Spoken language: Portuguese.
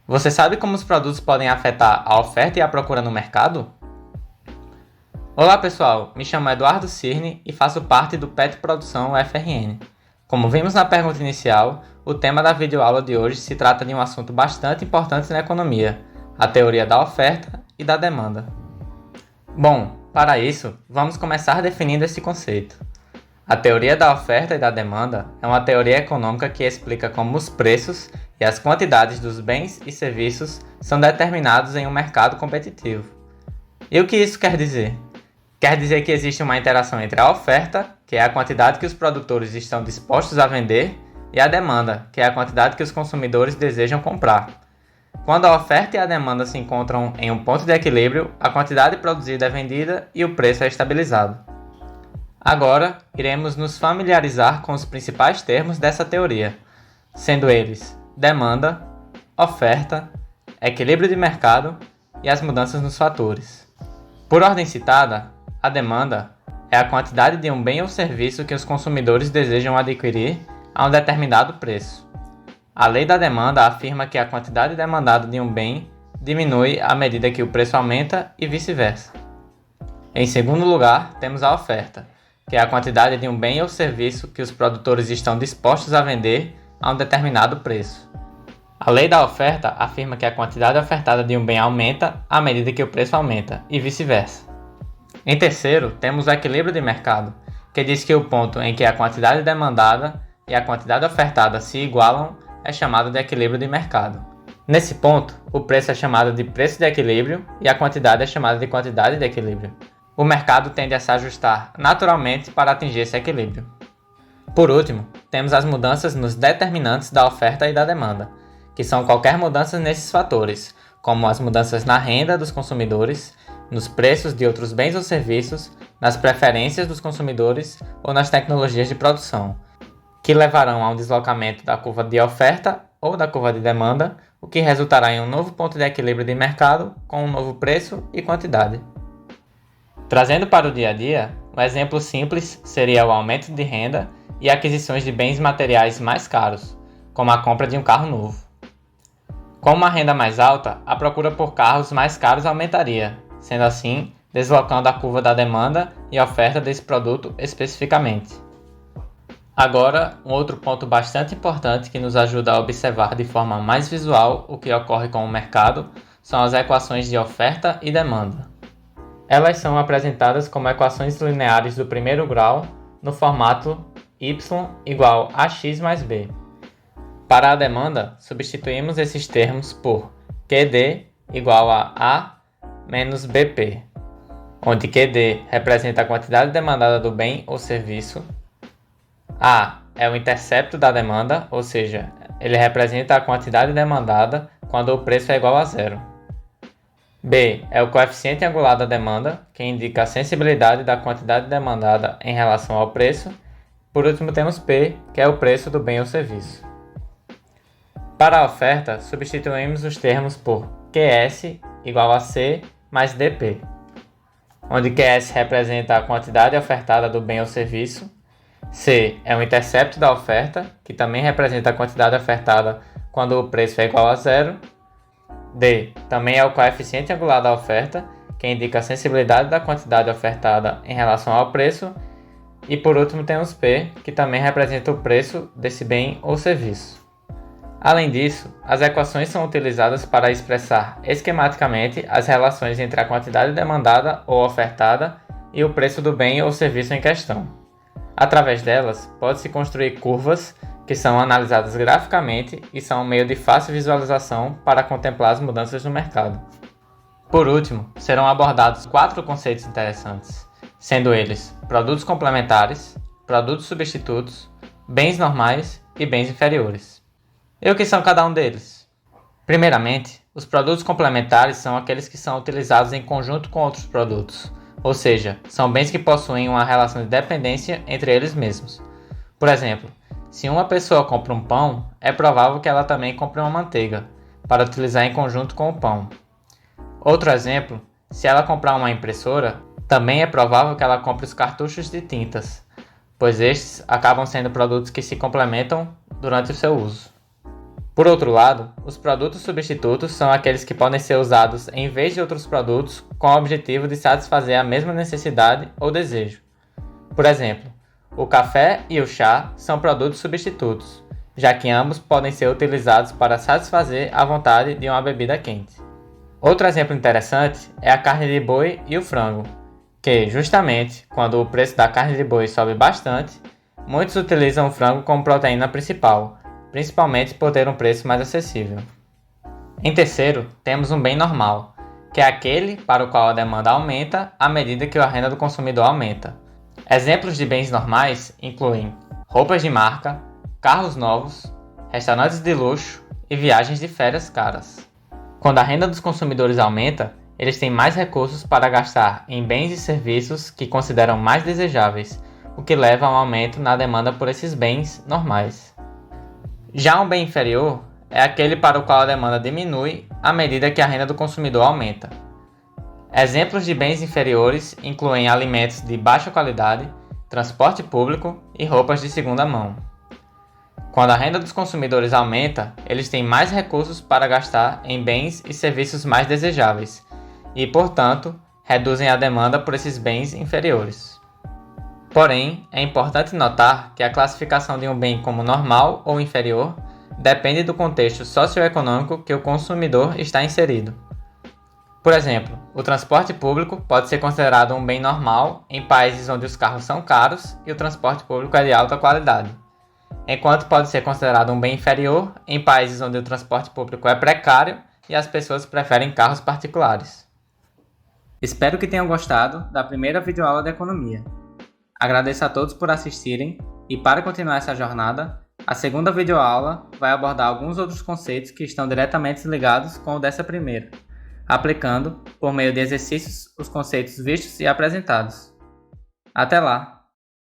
Você sabe como os produtos podem afetar a oferta e a procura no mercado? Olá pessoal, me chamo Eduardo Cirne e faço parte do PET Produção UFRN. Como vimos na pergunta inicial, o tema da videoaula de hoje se trata de um assunto bastante importante na economia, a teoria da oferta e da demanda. Bom, para isso, vamos começar definindo esse conceito. A teoria da oferta e da demanda é uma teoria econômica que explica como os preços e as quantidades dos bens e serviços são determinados em um mercado competitivo. E o que isso quer dizer? Quer dizer que existe uma interação entre a oferta, que é a quantidade que os produtores estão dispostos a vender, e a demanda, que é a quantidade que os consumidores desejam comprar. Quando a oferta e a demanda se encontram em um ponto de equilíbrio, a quantidade produzida é vendida e o preço é estabilizado. Agora, iremos nos familiarizar com os principais termos dessa teoria, sendo eles demanda, oferta, equilíbrio de mercado e as mudanças nos fatores. Por ordem citada, a demanda é a quantidade de um bem ou serviço que os consumidores desejam adquirir a um determinado preço. A lei da demanda afirma que a quantidade demandada de um bem diminui à medida que o preço aumenta e vice-versa. Em segundo lugar, temos a oferta, que é a quantidade de um bem ou serviço que os produtores estão dispostos a vender a um determinado preço. A lei da oferta afirma que a quantidade ofertada de um bem aumenta à medida que o preço aumenta, e vice-versa. Em terceiro, temos o equilíbrio de mercado, que diz que o ponto em que a quantidade demandada e a quantidade ofertada se igualam é chamado de equilíbrio de mercado. Nesse ponto, o preço é chamado de preço de equilíbrio e a quantidade é chamada de quantidade de equilíbrio. O mercado tende a se ajustar naturalmente para atingir esse equilíbrio. Por último, temos as mudanças nos determinantes da oferta e da demanda, que são qualquer mudança nesses fatores, como as mudanças na renda dos consumidores, nos preços de outros bens ou serviços, nas preferências dos consumidores ou nas tecnologias de produção, que levarão a um deslocamento da curva de oferta ou da curva de demanda, o que resultará em um novo ponto de equilíbrio de mercado com um novo preço e quantidade. Trazendo para o dia a dia, um exemplo simples seria o aumento de renda e aquisições de bens materiais mais caros, como a compra de um carro novo. Com uma renda mais alta, a procura por carros mais caros aumentaria, sendo assim, deslocando a curva da demanda e oferta desse produto especificamente. Agora, um outro ponto bastante importante que nos ajuda a observar de forma mais visual o que ocorre com o mercado são as equações de oferta e demanda. Elas são apresentadas como equações lineares do primeiro grau no formato y igual a x mais b. Para a demanda, substituímos esses termos por QD igual a menos BP, onde QD representa a quantidade demandada do bem ou serviço, A é o intercepto da demanda, ou seja, ele representa a quantidade demandada quando o preço é igual a zero. B é o coeficiente angular da demanda, que indica a sensibilidade da quantidade demandada em relação ao preço. Por último, temos P, que é o preço do bem ou serviço. Para a oferta, substituímos os termos por QS igual a C mais DP, onde QS representa a quantidade ofertada do bem ou serviço, C é o intercepto da oferta, que também representa a quantidade ofertada quando o preço é igual a zero, D também é o coeficiente angular da oferta, que indica a sensibilidade da quantidade ofertada em relação ao preço, e por último temos P, que também representa o preço desse bem ou serviço. Além disso, as equações são utilizadas para expressar esquematicamente as relações entre a quantidade demandada ou ofertada e o preço do bem ou serviço em questão. Através delas, pode-se construir curvas que são analisadas graficamente e são um meio de fácil visualização para contemplar as mudanças no mercado. Por último, serão abordados 4 conceitos interessantes, sendo eles produtos complementares, produtos substitutos, bens normais e bens inferiores. E o que são cada um deles? Primeiramente, os produtos complementares são aqueles que são utilizados em conjunto com outros produtos, ou seja, são bens que possuem uma relação de dependência entre eles mesmos. Por exemplo, se uma pessoa compra um pão, é provável que ela também compre uma manteiga, para utilizar em conjunto com o pão. Outro exemplo, se ela comprar uma impressora, também é provável que ela compre os cartuchos de tintas, pois estes acabam sendo produtos que se complementam durante o seu uso. Por outro lado, os produtos substitutos são aqueles que podem ser usados em vez de outros produtos com o objetivo de satisfazer a mesma necessidade ou desejo. Por exemplo, o café e o chá são produtos substitutos, já que ambos podem ser utilizados para satisfazer a vontade de uma bebida quente. Outro exemplo interessante é a carne de boi e o frango, que, justamente, quando o preço da carne de boi sobe bastante, muitos utilizam o frango como proteína principal, principalmente por ter um preço mais acessível. Em terceiro, temos um bem normal, que é aquele para o qual a demanda aumenta à medida que a renda do consumidor aumenta. Exemplos de bens normais incluem roupas de marca, carros novos, restaurantes de luxo e viagens de férias caras. Quando a renda dos consumidores aumenta, eles têm mais recursos para gastar em bens e serviços que consideram mais desejáveis, o que leva a um aumento na demanda por esses bens normais. Já um bem inferior é aquele para o qual a demanda diminui à medida que a renda do consumidor aumenta. Exemplos de bens inferiores incluem alimentos de baixa qualidade, transporte público e roupas de segunda mão. Quando a renda dos consumidores aumenta, eles têm mais recursos para gastar em bens e serviços mais desejáveis e, portanto, reduzem a demanda por esses bens inferiores. Porém, é importante notar que a classificação de um bem como normal ou inferior depende do contexto socioeconômico que o consumidor está inserido. Por exemplo, o transporte público pode ser considerado um bem normal em países onde os carros são caros e o transporte público é de alta qualidade, enquanto pode ser considerado um bem inferior em países onde o transporte público é precário e as pessoas preferem carros particulares. Espero que tenham gostado da primeira videoaula de economia. Agradeço a todos por assistirem e, para continuar essa jornada, a segunda videoaula vai abordar alguns outros conceitos que estão diretamente ligados com o dessa primeira, aplicando, por meio de exercícios, os conceitos vistos e apresentados. Até lá!